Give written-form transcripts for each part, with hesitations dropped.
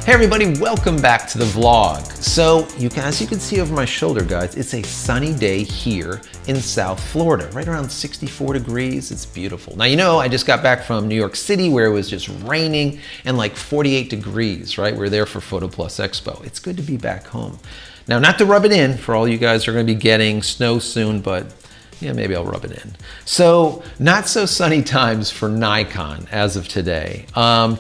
Hey everybody, welcome back to the vlog. So as you can see over my shoulder, guys, it's a sunny day here in South Florida, right around 64 degrees. It's beautiful. Now, you know, I just got back from New York City where it was just raining and like 48 degrees, right? We're there for Photo Plus Expo. It's good to be back home. Now, not to rub it in for all you guys who are gonna be getting snow soon, but yeah, maybe I'll rub it in. So, not so sunny times for Nikon as of today.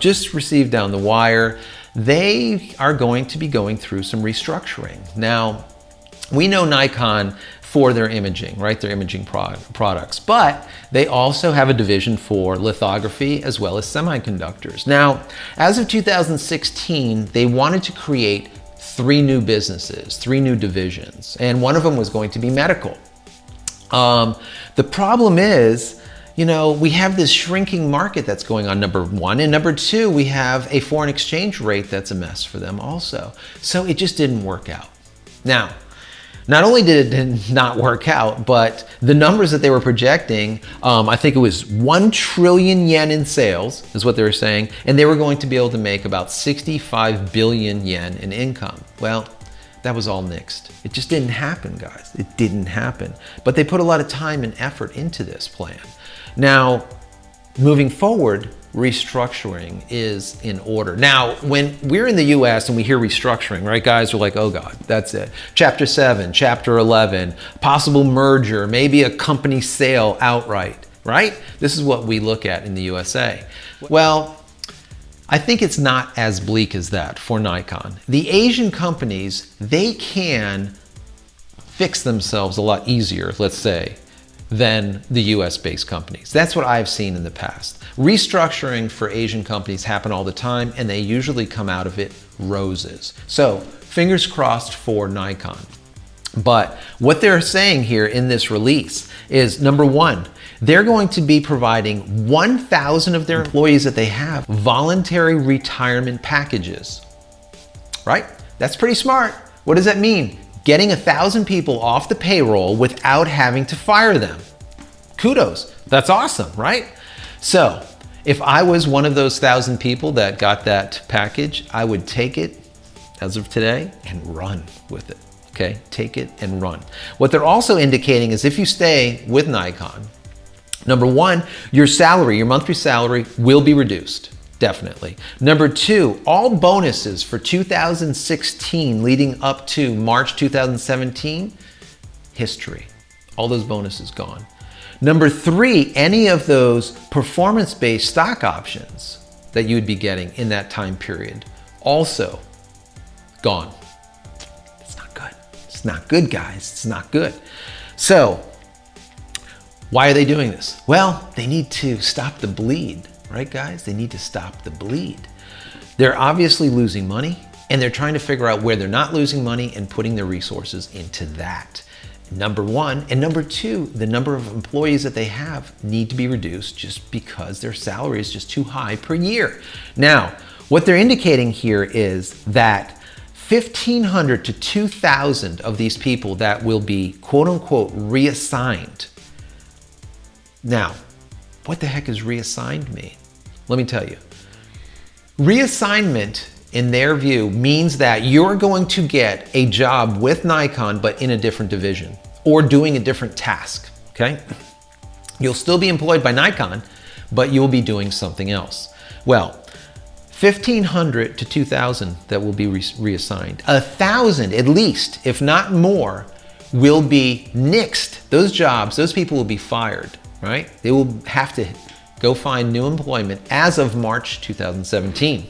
Just received down the wire. They are going to be going through some restructuring. Now, we know Nikon for their imaging, right? Their imaging products, but they also have a division for lithography as well as semiconductors. Now, as of 2016, they wanted to create 3 new businesses, 3 new divisions, and one of them was going to be medical. The problem is, you know, we have this shrinking market that's going on, number one, and number two, we have a foreign exchange rate that's a mess for them also. So it just didn't work out. Now, not only did it not work out, but the numbers that they were projecting, I think it was 1 trillion yen in sales is what they were saying, and they were going to be able to make about 65 billion yen in income. Well, that was all nixed. It just didn't happen, guys. It didn't happen. But they put a lot of time and effort into this plan. Now, moving forward, restructuring is in order. Now, when we're in the US and we hear restructuring, right, guys, we're like, oh God, that's it. Chapter 7, Chapter 11, possible merger, maybe a company sale outright, right? This is what we look at in the USA. Well, I think it's not as bleak as that for Nikon. The Asian companies, they can fix themselves a lot easier, let's say, than the US-based companies. That's what I've seen in the past. Restructuring for Asian companies happen all the time, and they usually come out of it roses. So, fingers crossed for Nikon. But what they're saying here in this release is, number one, they're going to be providing 1,000 of their employees that they have voluntary retirement packages, right? That's pretty smart. What does that mean? Getting 1,000 people off the payroll without having to fire them. Kudos, that's awesome, right? So if I was one of those 1,000 people that got that package, I would take it as of today and run with it, okay? Take it and run. What they're also indicating is if you stay with Nikon, number one, your salary, your monthly salary will be reduced. Definitely. Number two, all bonuses for 2016 leading up to March 2017, history. All those bonuses gone. Number three, any of those performance-based stock options that you would be getting in that time period, also gone. It's not good. It's not good, guys. It's not good. So, why are they doing this? Well, they need to stop the bleed. Right, guys? They need to stop the bleed. They're obviously losing money, and they're trying to figure out where they're not losing money and putting their resources into that. Number one. And number two, the number of employees that they have need to be reduced just because their salary is just too high per year. Now, what they're indicating here is that 1,500 to 2,000 of these people that will be quote unquote reassigned. Now, what the heck is reassigned mean? Let me tell you. Reassignment, in their view, means that you're going to get a job with Nikon, but in a different division, or doing a different task, okay? You'll still be employed by Nikon, but you'll be doing something else. Well, 1,500 to 2,000 that will be reassigned. 1,000 at least, if not more, will be nixed. Those jobs, those people will be fired. Right? They will have to go find new employment as of March 2017.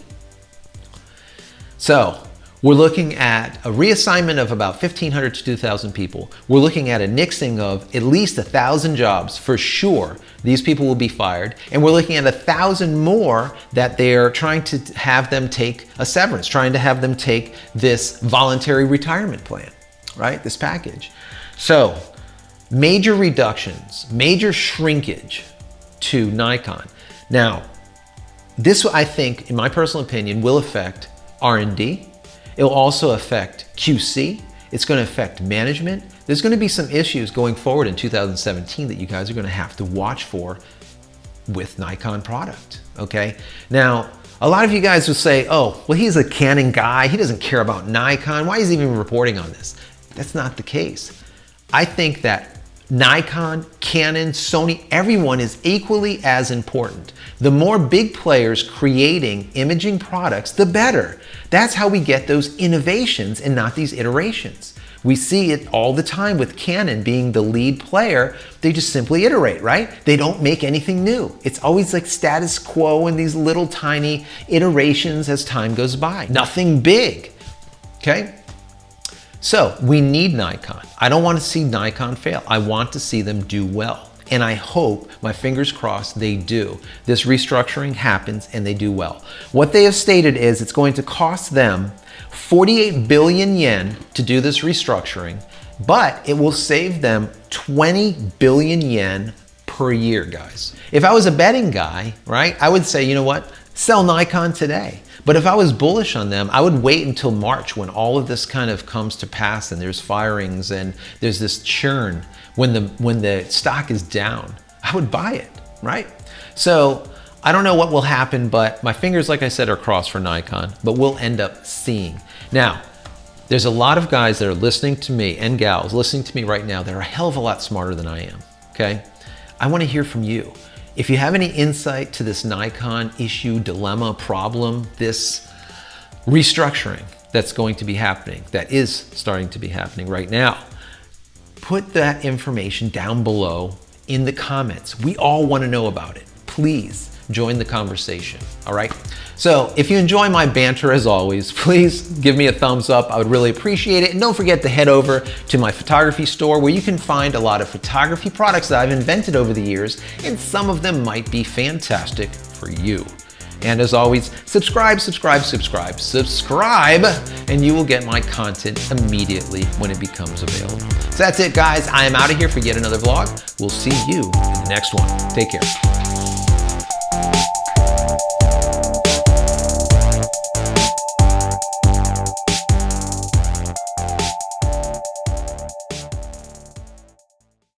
So we're looking at a reassignment of about 1,500 to 2,000 people. We're looking at a nixing of at least 1,000 jobs for sure. These people will be fired. And we're looking at 1,000 more that they're trying to have them take a severance, trying to have them take this voluntary retirement plan, right? This package. So, major reductions, major shrinkage to Nikon. Now, this, I think, in my personal opinion, will affect R&D. It will also affect QC. It's going to affect management. There's going to be some issues going forward in 2017 that you guys are going to have to watch for with Nikon product, okay? Now, A lot of you guys will say, oh, well, he's a Canon guy. He doesn't care about Nikon. Why is he even reporting on this? That's not the case. I think that Nikon, Canon, Sony, everyone is equally as important. The more big players creating imaging products, the better. That's how we get those innovations and not these iterations. We see it all the time with Canon being the lead player. They just simply iterate, right? They don't make anything new. It's always like status quo and these little tiny iterations as time goes by. Nothing big, okay? So we need Nikon. I don't want to see Nikon fail. I want to see them do well. And I hope, my fingers crossed, they do. This restructuring happens and they do well. What they have stated is it's going to cost them 48 billion yen to do this restructuring, but it will save them 20 billion yen per year, guys. If I was a betting guy, right, I would say, you know what, sell Nikon today. But if I was bullish on them, I would wait until March when all of this kind of comes to pass and there's firings and there's this churn when the stock is down. I would buy it, right? So I don't know what will happen, but my fingers, like I said, are crossed for Nikon, but we'll end up seeing. Now, there's a lot of guys that are listening to me and gals listening to me right now that are a hell of a lot smarter than I am, okay? I want to hear from you. If you have any insight to this Nikon issue, dilemma, problem, this restructuring that's going to be happening, that is starting to be happening right now, put that information down below in the comments. We all want to know about it. Please join the conversation, all right? So if you enjoy my banter as always, please give me a thumbs up. I would really appreciate it. And don't forget to head over to my photography store where you can find a lot of photography products that I've invented over the years, and some of them might be fantastic for you. And as always, subscribe, and you will get my content immediately when it becomes available. So that's it, guys. I am out of here for yet another vlog. We'll see you in the next one. Take care.